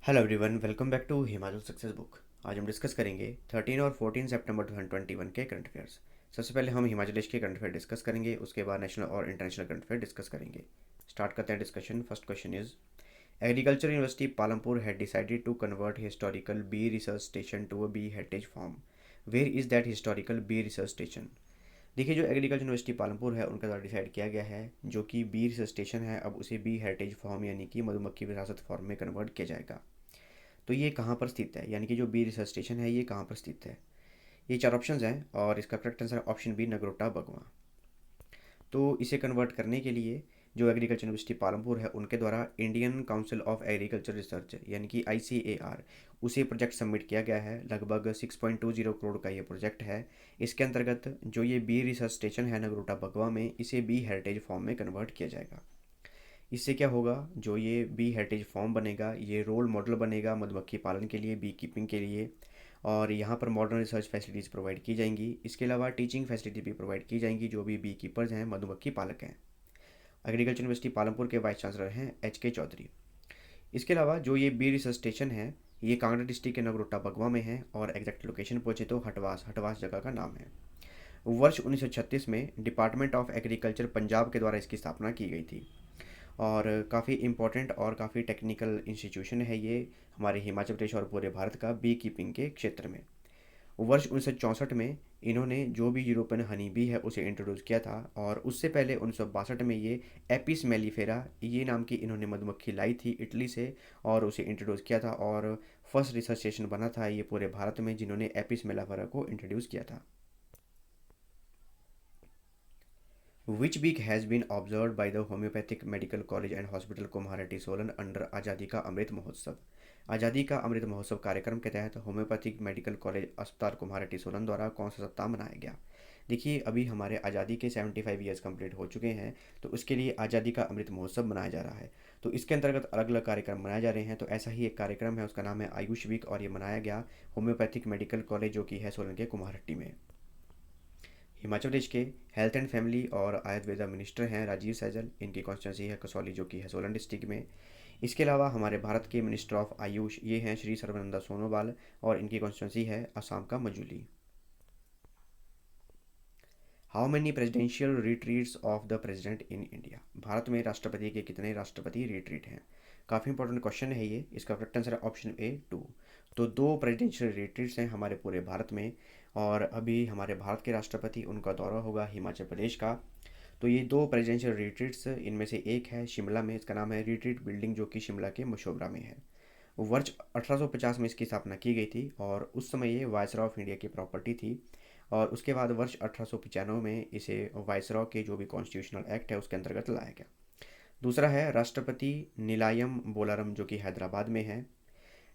Hello everyone, welcome back to Himachal success book. आज हम discuss करेंगे 13 और 14 सितंबर 2021 के करंट अफेयर्स। सबसे पहले हम हिमाचल देश के करंट अफेयर डिस्कस करेंगे, उसके बाद नेशनल और इंटरनेशनल करंट अफेयर डिस्कस करेंगे। स्टार्ट करते हैं discussion. First question is agriculture university Palampur had decided to convert historical bee research station to a bee heritage farm. Where is that historical bee research station? देखिए, जो agriculture university Palampur है उनका द्वारा decide किया गया है जो कि बी रिसर्च स्टेशन है, अब उसे बी हेरिटेज फार्म यानी कि मधुमक्खी विरासत फार्म में कन्वर्ट किया जाएगा। तो ये कहाँ पर स्थित है, यानी कि जो बी रिसर्च स्टेशन है ये कहाँ पर स्थित है? ये चार ऑप्शंस हैं और इसका करेक्ट आंसर है ऑप्शन बी, नगरोटा बगवां। तो इसे कन्वर्ट करने के लिए जो एग्रीकल्चर यूनिवर्सिटी पालमपुर है उनके द्वारा Indian council of agriculture research यानी कि ICAR उसे प्रोजेक्ट सबमिट किया गया है। लगभग 6.20 करोड़ का ये प्रोजेक्ट है। इसके अंतर्गत जो ये बी रिसर्च स्टेशन है नगरोटा बगवा में, इसे बी हेरिटेज फॉर्म में कन्वर्ट किया जाएगा। इससे क्या होगा, जो ये बी हेरिटेज फॉर्म बनेगा ये रोल मॉडल बनेगा मधुमक्खी पालन के लिए, बी कीपिंग के लिए। और यहाँ पर मॉडर्न रिसर्च फैसिलिटीज़ प्रोवाइड की जाएंगी। इसके अलावा टीचिंग फैसिलिटी भी प्रोवाइड की जाएंगी जो भी बी कीपर्स हैं, मधुमक्खी पालक हैं। एग्रीकल्चर यूनिवर्सिटी पालमपुर के वाइस चांसलर हैं HK चौधरी। इसके अलावा जो ये बी रिसर्च स्टेशन है ये कांगड़ा डिस्ट्रिक्ट के नगरोटा बगवा में है और एग्जैक्ट लोकेशन पूछे तो हटवास हटवास जगह का नाम है। वर्ष 1936 में डिपार्टमेंट ऑफ एग्रीकल्चर पंजाब के द्वारा इसकी स्थापना की गई थी और काफ़ी इम्पोर्टेंट और काफ़ी टेक्निकल इंस्टीट्यूशन है ये हमारे हिमाचल प्रदेश और पूरे भारत का बी कीपिंग के क्षेत्र में। वर्ष 1964 में इन्होंने जो भी यूरोपियन हनी बी है उसे इंट्रोड्यूस किया था और उससे पहले 1962 में ये एपिस मेलिफेरा ये नाम की इन्होंने मधुमक्खी लाई थी इटली से और उसे इंट्रोड्यूस किया था और फर्स्ट रिसर्च स्टेशन बना था ये पूरे भारत में जिन्होंने एपिस मेलिफेरा को इंट्रोड्यूस किया था। Which week has been observed by the Homeopathic Medical College and Hospital Kumarhatti Solan under आज़ादी का अमृत महोत्सव? आज़ादी का अमृत महोत्सव कार्यक्रम के तहत होम्योपैथिक मेडिकल कॉलेज अस्पताल कुम्हारहट्टी सोलन द्वारा कौन सा सप्ताह मनाया गया? देखिए, अभी हमारे आज़ादी के 75 ईयर्स कंप्लीट हो चुके हैं, तो उसके लिए आज़ादी का अमृत महोत्सव मनाया जा रहा है। तो इसके अंतर्गत अलग अलग कार्यक्रम मनाए जा रहे हैं। तो ऐसा ही एक कार्यक्रम है, उसका नाम है आयुष वीक और ये मनाया गया होम्योपैथिक मेडिकल कॉलेज जो कि है सोलन के कुम्हारहट्टी में। हिमाचल प्रदेश के हेल्थ एंड फैमिली और आयुर्वेदा मिनिस्टर हैं राजीव सैजल। इनकी कॉन्स्टिट्यूंसी है कसौली जो कि है सोलन डिस्ट्रिक्ट में। इसके अलावा हमारे भारत के मिनिस्टर ऑफ आयुष ये हैं श्री सर्बानंद सोनोवाल और इनकी कॉन्स्टिट्यूंसी है असम का Majuli. How many presidential retreats of the president in India? Bharat में राष्ट्रपति के कितने राष्ट्रपति रिट्रीट हैं? काफ़ी इंपॉर्टेंट क्वेश्चन है ये। इसका करेक्ट आंसर है ऑप्शन ए 2। तो 2 प्रेजिडेंशियल रिट्रीट्स हैं हमारे पूरे भारत में और अभी हमारे भारत के राष्ट्रपति उनका दौरा होगा हिमाचल प्रदेश का। तो ये 2 प्रेजिडेंशियल रिट्रीट्स इनमें से एक है शिमला में, इसका नाम है रिट्रीट बिल्डिंग जो कि शिमला के मशोबरा में है। वर्ष 1850 में इसकी स्थापना की गई थी और उस समय ये वायसरॉय ऑफ इंडिया की प्रॉपर्टी थी और उसके बाद वर्ष 1895 में इसे वायसरॉय के जो भी कॉन्स्टिट्यूशनल एक्ट है उसके अंतर्गत लाया गया। दूसरा है राष्ट्रपति निलायम बोलारम जो कि हैदराबाद में है।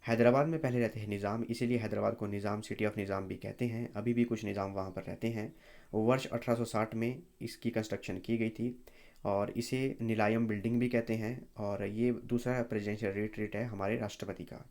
हैदराबाद में पहले रहते हैं निज़ाम, इसीलिए हैदराबाद को निज़ाम सिटी ऑफ निज़ाम भी कहते हैं। अभी भी कुछ निज़ाम वहाँ पर रहते हैं। वर्ष 1860 में इसकी कंस्ट्रक्शन की गई थी और इसे निलायम बिल्डिंग भी कहते हैं और ये दूसरा प्रेजिडेंशियल रिट्रीट है हमारे राष्ट्रपति का।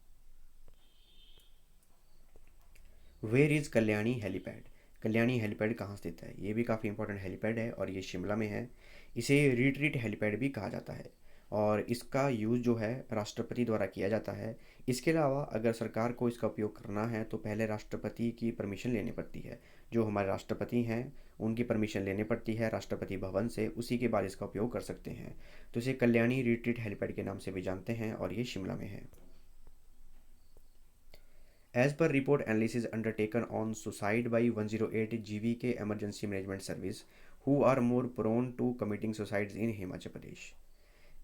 Where is Kalyani helipad? Kalyani helipad कहाँ स्थित है? ये भी काफ़ी इंपॉर्टेंट हेलीपैड है और ये शिमला में है। इसे रिट्रीट हेलीपैड भी कहा जाता है और इसका यूज़ जो है राष्ट्रपति द्वारा किया जाता है। इसके अलावा अगर सरकार को इसका उपयोग करना है तो पहले राष्ट्रपति की परमिशन लेनी पड़ती है। जो हमारे राष्ट्रपति हैं उनकी परमिशन लेनी पड़ती है राष्ट्रपति भवन से, उसी के बाद इसका उपयोग कर सकते हैं। तो इसे कल्याणी रिट्रीट हेलीपैड के नाम से भी जानते हैं और ये शिमला में है। As per report analysis undertaken on suicide by 108 GVK Emergency Management Service, who are more prone to committing suicides in Himachal Pradesh?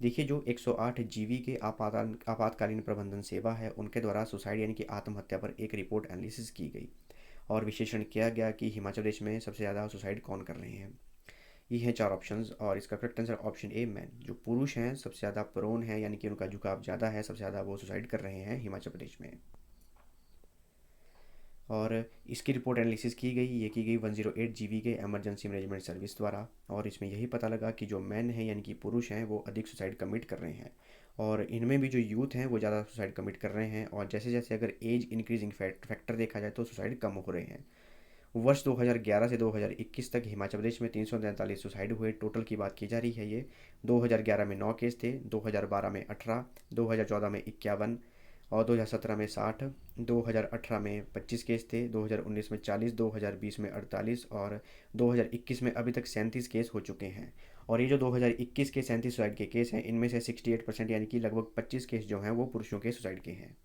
देखिए, जो 108 जीवी के आपातकालीन प्रबंधन सेवा है उनके द्वारा सुसाइड यानी कि आत्महत्या पर एक रिपोर्ट एनालिसिस की गई और विश्लेषण किया गया कि हिमाचल प्रदेश में सबसे ज़्यादा सुसाइड कौन कर रहे हैं। ये हैं 4 ऑप्शंस और इसका correct answer option a man. जो पुरुष हैं सबसे ज़्यादा प्रोन है यानी कि उनका झुकाव ज़्यादा है, सबसे ज़्यादा वो सुसाइड कर रहे हैं हिमाचल प्रदेश में। और इसकी रिपोर्ट एनालिसिस की गई, ये की गई 108 जीवी के एमरजेंसी मैनेजमेंट सर्विस द्वारा और इसमें यही पता लगा कि जो मैन हैं यानी कि पुरुष हैं वो अधिक सुसाइड कमिट कर रहे हैं और इनमें भी जो यूथ हैं वो ज़्यादा सुसाइड कमिट कर रहे हैं और जैसे जैसे अगर एज इंक्रीजिंग फैक्टर देखा जाए तो सुसाइड कम हो रहे हैं। वर्ष 2011 से 2021 तक हिमाचल प्रदेश में 343 सुसाइड हुए, टोटल की बात की जा रही है ये। 2011 में 9 केस थे, 2012 में 18, 2014 में 51 और 2017 में 60, 2018 में 25 केस थे, 2019 में 40, 2020 में 48 और 2021 में अभी तक 37 केस हो चुके हैं। और ये जो 2021 के 37 सुसाइड के केस हैं, इनमें से 68% यानी कि लगभग 25 केस जो हैं वो पुरुषों के सुसाइड के हैं।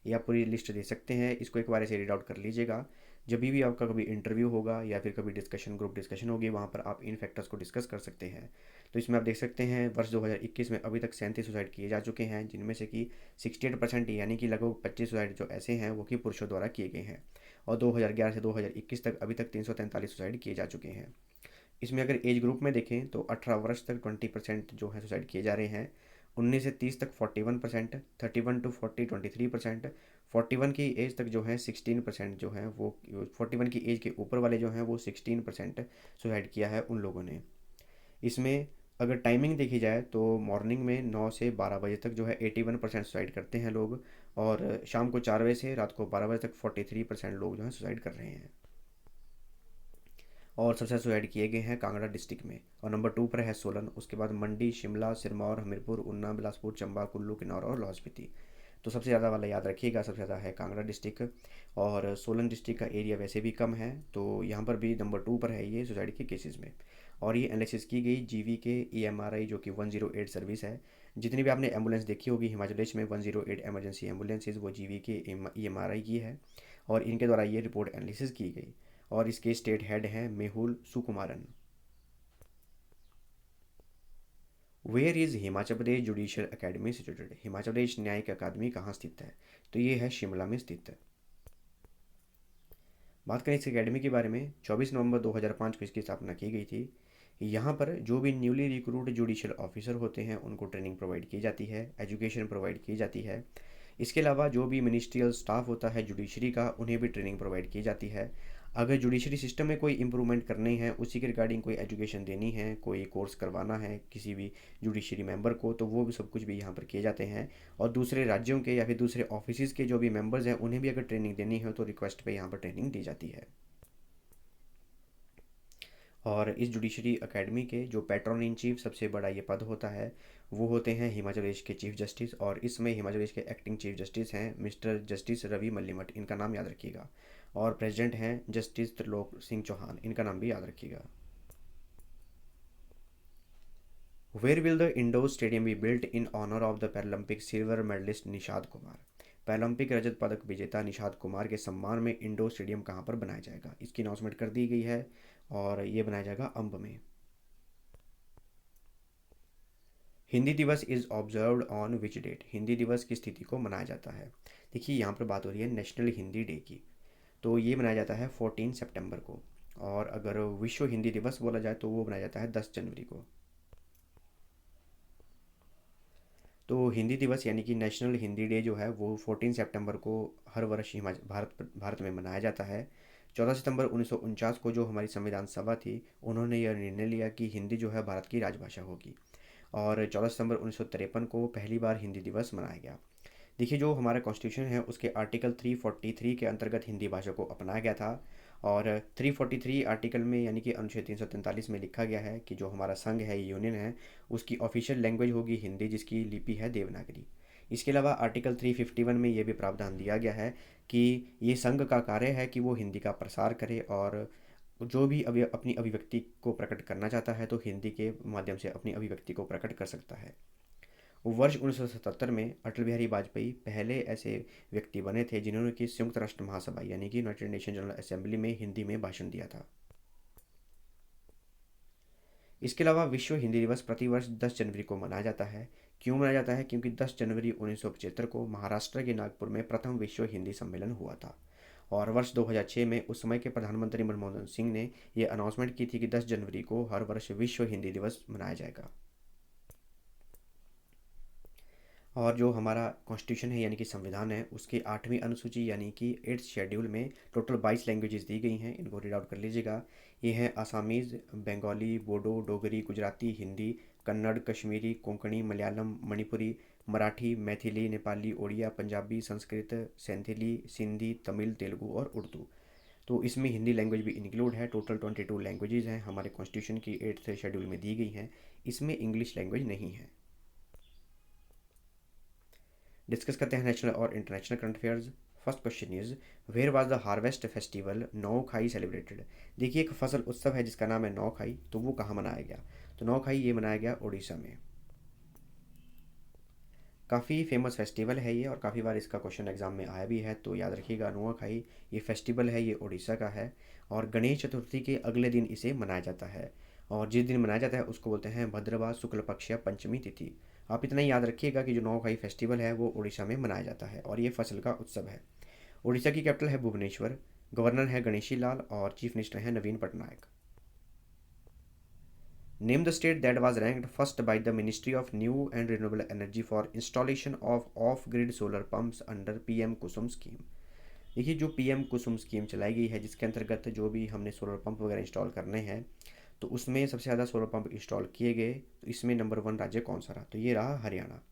ये आप पूरी लिस्ट दे सकते हैं, इसको एक बार ऐसे रीड आउट कर लीजिएगा। जब भी आपका कभी इंटरव्यू होगा या फिर कभी डिस्कशन ग्रुप डिस्कशन होगी, वहाँ पर आप इन फैक्टर्स को डिस्कस कर सकते हैं। तो इसमें आप देख सकते हैं वर्ष 2021 में अभी तक 37 सुसाइड किए जा चुके हैं, जिनमें से कि 68% यानी कि लगभग 25 सुसाइड जो ऐसे हैं वो कि पुरुषों द्वारा किए गए हैं। और 2011 से 2021 तक अभी तक 343 सुसाइड किए जा चुके हैं। इसमें अगर एज ग्रुप में देखें तो 18 वर्ष तक 20% जो है सुसाइड किए जा रहे हैं, 19 से 30 तक 41%, 31 टू 40 23%, 41 की एज तक जो है 16% जो है वो 41 की एज के ऊपर वाले जो हैं वो 16% सुसाइड किया है उन लोगों ने। इसमें अगर टाइमिंग देखी जाए तो मॉर्निंग में 9 से 12 बजे तक जो है 81% सुसाइड करते हैं लोग, और शाम को 4 बजे से रात को 12 बजे तक 43% लोग जो है सुसाइड कर रहे हैं। और सबसे ज़्यादा सुसाइड किए गए हैं कांगड़ा डिस्ट्रिक्ट में, और नंबर 2 पर है सोलन, उसके बाद मंडी, शिमला, सिरमौर, हमीरपुर, उन्ना, बिलासपुर, चंबा, कुल्लू, किन्नौर और लाहौल स्पीति। तो सबसे ज़्यादा वाला याद रखिएगा, सबसे ज़्यादा है कांगड़ा डिस्ट्रिक्ट। और सोलन डिस्ट्रिक्ट का एरिया वैसे भी कम है, तो यहाँ पर भी नंबर 2 पर है ये सुसाइड के केसेस में। और ये एनालिसिस की गई जीवी के EMRI जो कि 108 सर्विस है। जितनी भी आपने एम्बुलेंस देखी होगी हिमाचल प्रदेश में 108 एमरजेंसी एम्बुलेंसेज, वो जीवी के EMRI की है, और इनके द्वारा ये रिपोर्ट एनालिसिस की गई। और इसके स्टेट हेड हैं Mehul Sukumaran. Where is Himachal Pradesh judicial academy situated? Himachal Pradesh न्यायिक अकादमी कहाँ स्थित है? तो ये है शिमला में स्थित है। बात करें इस एकेडमी के बारे में, 24 नवंबर 2005 को इसकी स्थापना की गई थी। यहाँ पर जो भी न्यूली रिक्रूट जुडिशियल ऑफिसर होते हैं उनको ट्रेनिंग प्रोवाइड की जाती है, एजुकेशन प्रोवाइड की जाती है। इसके अलावा जो भी मिनिस्ट्रियल स्टाफ होता है जुडिशरी का, उन्हें भी ट्रेनिंग प्रोवाइड की जाती है। अगर जुडिशरी सिस्टम में कोई इंप्रूवमेंट करनी है, उसी के रिगार्डिंग कोई एजुकेशन देनी है, कोई कोर्स करवाना है किसी भी जुडिशरी मेंबर को, तो वो भी सब कुछ भी यहाँ पर किए जाते हैं। और दूसरे राज्यों के या फिर दूसरे ऑफिस के जो भी मेंबर्स हैं उन्हें भी अगर ट्रेनिंग देनी है तो रिक्वेस्ट पे यहाँ पर ट्रेनिंग दी जाती है। और इस जुडिशरी एकेडमी के जो पैट्रन इन चीफ सबसे बड़ा ये पद होता है, वो होते हैं हिमाचल प्रदेश के चीफ जस्टिस। और इसमें हिमाचल प्रदेश के एक्टिंग चीफ जस्टिस हैं मिस्टर जस्टिस रवि मल्लिमठ, इनका नाम याद रखिएगा। और प्रेसिडेंट हैं जस्टिस त्रिलोक सिंह चौहान, इनका नाम भी याद रखिएगा। Where will the indoor stadium be built in honour of the Paralympic silver medallist Nishad Kumar? Paralympic रजत पदक विजेता निषाद कुमार के सम्मान में इंडोर स्टेडियम कहाँ पर बनाया जाएगा? इसकी अनाउंसमेंट कर दी गई है, और ये बनाया जाएगा अम्ब में। हिंदी दिवस is observed on which date? Hindi दिवस की स्थिति को मनाया जाता है? देखिए यहाँ पर बात हो रही है नेशनल हिंदी डे की, तो ये मनाया जाता है 14 सितंबर को। और अगर विश्व हिंदी दिवस बोला जाए तो वो मनाया जाता है 10 जनवरी को। तो हिंदी दिवस यानी कि नेशनल हिंदी डे जो है वो 14 सितंबर को हर वर्ष हिमाचल भारत में मनाया जाता है। 14 सितंबर 1949 को जो हमारी संविधान सभा थी, उन्होंने यह निर्णय लिया कि हिंदी जो है भारत की राजभाषा होगी। और 14 सितंबर 1953 को पहली बार हिंदी दिवस मनाया गया। देखिए जो हमारा कॉन्स्टिट्यूशन है उसके आर्टिकल 343 के अंतर्गत हिंदी भाषा को अपनाया गया था। और 343 आर्टिकल में यानी कि अनुच्छेद 343 में लिखा गया है कि जो हमारा संघ है, यूनियन है, उसकी ऑफिशियल लैंग्वेज होगी हिंदी, जिसकी लिपि है देवनागरी। इसके अलावा आर्टिकल 351 में ये भी प्रावधान दिया गया है कि ये संघ का कार्य है कि वो हिंदी का प्रसार करे, और जो भी अपनी अभिव्यक्ति को प्रकट करना चाहता है तो हिंदी के माध्यम से अपनी अभिव्यक्ति को प्रकट कर सकता है। वर्ष 1977 में अटल बिहारी वाजपेयी पहले ऐसे व्यक्ति बने थे जिन्होंने कि संयुक्त राष्ट्र महासभा यानी कि यूनाइटेड नेशन जनरल असेंबली में हिंदी में भाषण दिया था। इसके अलावा विश्व हिंदी दिवस प्रतिवर्ष 10 जनवरी को मनाया जाता है। क्यों मनाया जाता है? क्योंकि 10 जनवरी 1975 को महाराष्ट्र के नागपुर में प्रथम विश्व हिंदी सम्मेलन हुआ था। और वर्ष 2006 में उस समय के प्रधानमंत्री मनमोहन सिंह ने यह अनाउंसमेंट की थी कि 10 जनवरी को हर वर्ष विश्व हिंदी दिवस मनाया जाएगा। और जो हमारा कॉन्स्टिट्यूशन है यानी कि संविधान है, उसकी 8वीं अनुसूची यानी कि 8th शेड्यूल में टोटल 22 लैंग्वेजेस दी गई हैं। इनको रीड आउट कर लीजिएगा। ये हैं आसामीज़, बंगाली, बोडो, डोगरी, गुजराती, हिंदी, कन्नड़, कश्मीरी, कोंकणी, मलयालम, मणिपुरी, मराठी, मैथिली, नेपाली, ओडिया, पंजाबी, संस्कृत, सेंथली, सिंधी, तमिल, तेलुगु और उर्दू। तो इसमें हिंदी लैंग्वेज भी इंक्लूड है। टोटल 22 लैंग्वेजेस हैं हमारे कॉन्स्टिट्यूशन की 8th शेड्यूल में दी गई हैं। इसमें इंग्लिश लैंग्वेज नहीं है। डिस्कस करते हैं नेशनल और international current affairs. First question is, where was the harvest festival Nuakhai celebrated. देखिए, एक फसल उत्सव है जिसका नाम है नौखाई, तो वो कहाँ मनाया गया? तो नौखाई ये मनाया गया उड़ीसा में। काफ़ी फेमस फेस्टिवल है ये और काफ़ी बार इसका क्वेश्चन एग्जाम में आया भी है, तो याद रखिएगा नुआखाई ये फेस्टिवल है, ये उड़ीसा का है और गणेश चतुर्थी के अगले दिन इसे मनाया जाता है। और जिस दिन मनाया जाता है उसको बोलते हैं भद्रवा शुक्ल पक्ष या पंचमी तिथि। आप इतना ही याद रखिएगा कि जो नौखाई फेस्टिवल है वो उड़ीसा में मनाया जाता है और ये फसल का उत्सव है। उड़ीसा की कैपिटल है भुवनेश्वर, गवर्नर है गणेशी लाल और चीफ मिनिस्टर हैं नवीन Patnaik. Name the state that was ranked first by the Ministry of New and Renewable Energy for installation of off-grid solar pumps under PM Kusum scheme. देखिए, जो PM कुसुम स्कीम चलाई गई है जिसके अंतर्गत जो भी हमने सोलर पंप वगैरह इंस्टॉल करने हैं, तो उसमें सबसे ज़्यादा सोलर पंप इंस्टॉल किए गए, तो इसमें नंबर 1 राज्य कौन सा रहा? तो ये रहा हरियाणा।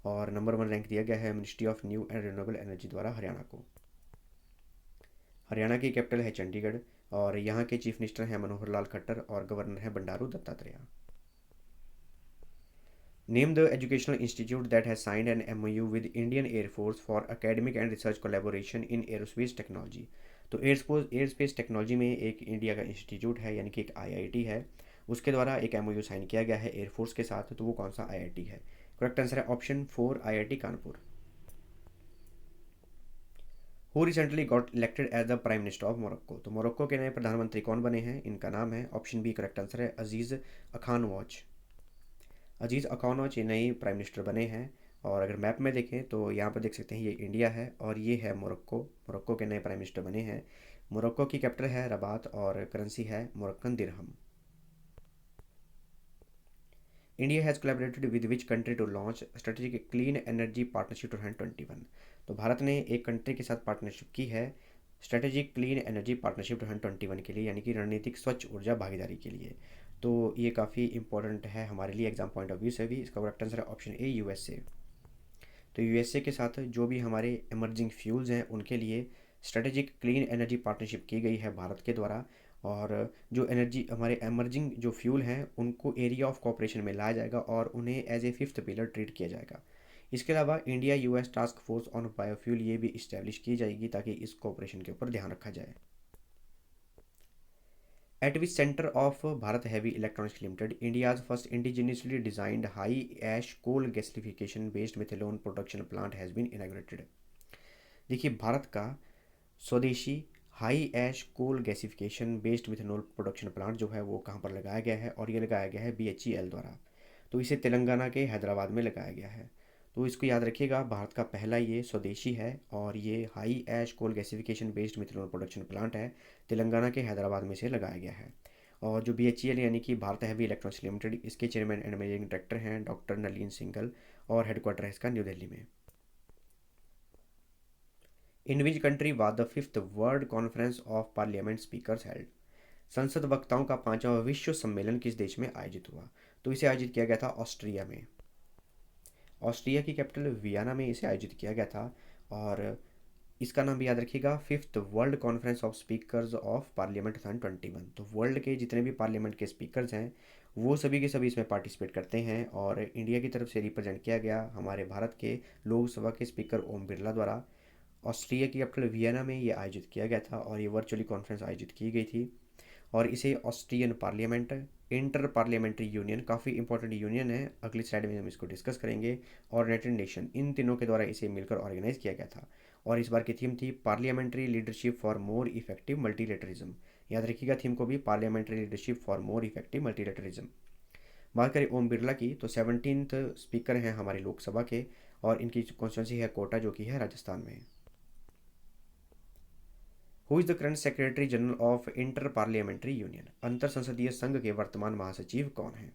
और नंबर 1 रैंक दिया गया है ministry of new and renewable energy द्वारा हरियाणा को। हरियाणा की कैपिटल है चंडीगढ़ और यहाँ के चीफ मिनिस्टर हैं मनोहर लाल खट्टर और गवर्नर हैं Bandaru Dattatreya. Name the educational institute that has signed an MOU with Indian Air Force for academic and research collaboration in aerospace technology। तो एयरस्पेस टेक्नोलॉजी में एक इंडिया का इंस्टीट्यूट है, यानी कि एक आईआईटी है, उसके द्वारा एक एमओयू साइन किया गया है एयरफोर्स के साथ। तो वो कौन सा आईआईटी है? करेक्ट आंसर है option 4, IIT Kanpur. Who recently got elected as the prime minister of Morocco. तो मोरक्को के नए प्रधानमंत्री कौन बने हैं? इनका नाम है ऑप्शन बी, करेक्ट आंसर है अजीज़ अखानवॉच। अजीज़ अखानवच ये नए प्राइम मिनिस्टर बने हैं। और अगर मैप में देखें तो यहाँ पर देख सकते हैं ये इंडिया है और ये है मोरक्को। मोरक्को के नए प्राइम मिनिस्टर बने हैं। मोरक्को की कैपिटल है रबात और करेंसी है Moroccan dirham. India has collaborated with which country to launch strategic clean energy partnership 2021। तो भारत ने एक कंट्री के साथ पार्टनरशिप की है स्ट्रेटेजिक क्लीन एनर्जी पार्टनरशिप 2021 के लिए, यानी कि रणनीतिक स्वच्छ ऊर्जा भागीदारी के लिए। तो ये काफ़ी इंपॉर्टेंट है हमारे लिए एग्जाम पॉइंट ऑफ व्यू से भी। इसका करेक्ट आंसर है ऑप्शन ए, यूएसए। तो यूएसए के साथ जो भी हमारे एमर्जिंग फ्यूल्स हैं उनके लिए स्ट्रेटेजिक क्लीन एनर्जी पार्टनरशिप की गई है भारत के द्वारा। और जो एनर्जी हमारे एमर्जिंग जो फ्यूल हैं उनको एरिया ऑफ कोऑपरेशन में लाया जाएगा और उन्हें as a fifth pillar treat किया जाएगा। इसके अलावा India US task force on biofuel ये भी इस्टेब्लिश की जाएगी ताकि इस कोऑपरेशन के ऊपर ध्यान रखा जाए। At which center of Bharat Heavy Electronics Limited, India's first indigenously designed high ash coal gasification based methanol production plant has been inaugurated। देखिए, भारत का स्वदेशी high ash coal gasification based methanol production plant जो है वो कहाँ पर लगाया गया है? और ये लगाया गया है BHEL द्वारा। तो इसे तेलंगाना के हैदराबाद में लगाया गया है। तो इसको याद रखिएगा, भारत का पहला ये स्वदेशी है और ये high ash coal gasification based methanol production plant है, तेलंगाना के हैदराबाद में से लगाया गया है। और जो BHEL यानी कि भारत हैवी इलेक्ट्रॉनिक्स लिमिटेड, इसके चेयरमैन एंड मैनेजिंग डायरेक्टर हैं डॉक्टर नलीन सिंघल और हेडक्वार्टर है इसका न्यू दिल्ली में। In which country was the 5th world conference of parliament speakers held. संसद वक्ताओं का 5वां विश्व सम्मेलन किस देश में आयोजित हुआ? तो इसे आयोजित किया गया था ऑस्ट्रिया में। ऑस्ट्रिया की कैपिटल वियना में इसे आयोजित किया गया था। और इसका नाम भी याद रखिएगा, 5th world conference of speakers of parliament 2021। तो वर्ल्ड के जितने भी पार्लियामेंट के स्पीकर्स हैं वो सभी के सभी इसमें पार्टिसिपेट करते हैं और इंडिया की तरफ से रिप्रेजेंट किया गया हमारे भारत के लोकसभा के स्पीकर ओम बिरला द्वारा। ऑस्ट्रिया की कैपिटल वियना में ये आयोजित किया गया था और ये वर्चुअली कॉन्फ्रेंस आयोजित की गई थी। और इसे Austrian parliament, inter parliamentary union, काफ़ी इंपॉर्टेंट यूनियन है, अगली स्लाइड में हम इसको डिस्कस करेंगे, और यूनाइटेड नेशन, इन तीनों के द्वारा इसे मिलकर ऑर्गेनाइज किया गया था। और इस बार की थीम थी parliamentary leadership for more effective multilateralism. याद रखिएगा थीम को भी, parliamentary leadership for more effective multilateralism. बात करें ओम बिरला की तो 17th स्पीकर हैं हमारे लोकसभा के और इनकी कॉन्स्टिट्यूंसी है कोटा जो कि है राजस्थान में। Who is the current secretary general of inter parliamentary union. अंतर संसदीय संघ के वर्तमान महासचिव कौन हैं?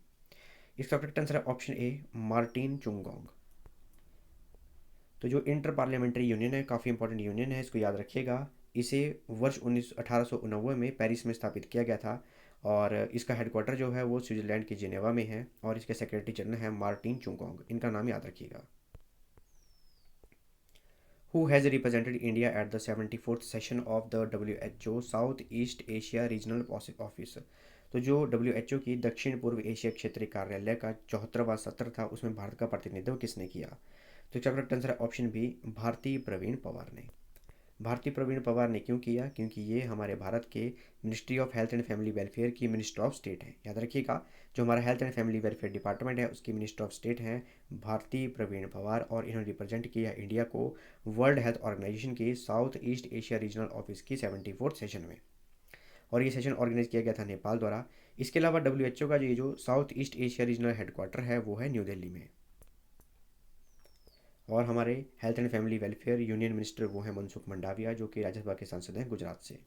इसका करेक्ट आंसर है ऑप्शन ए, मार्टिन चुंगोंग। तो जो इंटर पार्लियामेंट्री यूनियन है काफ़ी इंपॉर्टेंट यूनियन है, इसको याद रखिएगा। इसे वर्ष 1899 में पेरिस में स्थापित किया गया था और इसका हेडक्वार्टर जो है वो स्विट्जरलैंड की जिनेवा में है और इसके सेक्रेटरी जनरल हैं मार्टिन चुंगोंग। इनका नाम याद रखिएगा। Who has represented India at the 74th session of the WHO South East Asia Regional Office। तो जो WHO की दक्षिण पूर्व एशिया क्षेत्रीय कार्यालय का 74वां सत्र था उसमें भारत का प्रतिनिधित्व किसने किया? तो इसका करेक्ट आंसर है ऑप्शन बी, भारती प्रवीण पवार ने। भारती प्रवीण पवार ने क्यों किया? क्योंकि ये हमारे भारत के ministry of health and family welfare की मिनिस्टर ऑफ स्टेट है। याद रखिएगा, जो हमारा health and family welfare department है उसकी मिनिस्टर ऑफ स्टेट हैं भारती प्रवीण पवार, और इन्होंने रिप्रेजेंट किया इंडिया को वर्ल्ड हेल्थ ऑर्गेनाइजेशन के south east Asia regional office की 74th सेशन में, और ये सेशन ऑर्गेनाइज किया गया था नेपाल द्वारा। इसके अलावा WHO का जो south east Asia regional headquarter है वो है न्यू दिल्ली में, और हमारे health and family welfare union minister वो हैं मनसुख मंडाविया, जो कि राज्यसभा के सांसद हैं गुजरात से।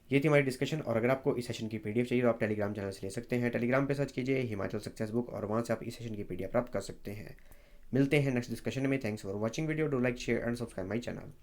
ये थी हमारी डिस्कशन, और अगर आपको इस सेशन की PDF चाहिए तो आप टेलीग्राम चैनल से ले सकते हैं। टेलीग्राम पे सर्च कीजिए हिमाचल सक्सेस बुक, और वहाँ से आप इस सेशन की PDF प्राप्त कर सकते हैं। मिलते हैं नेक्स्ट डिस्कशन में। Thanks for watching video, do like share and subscribe my channel.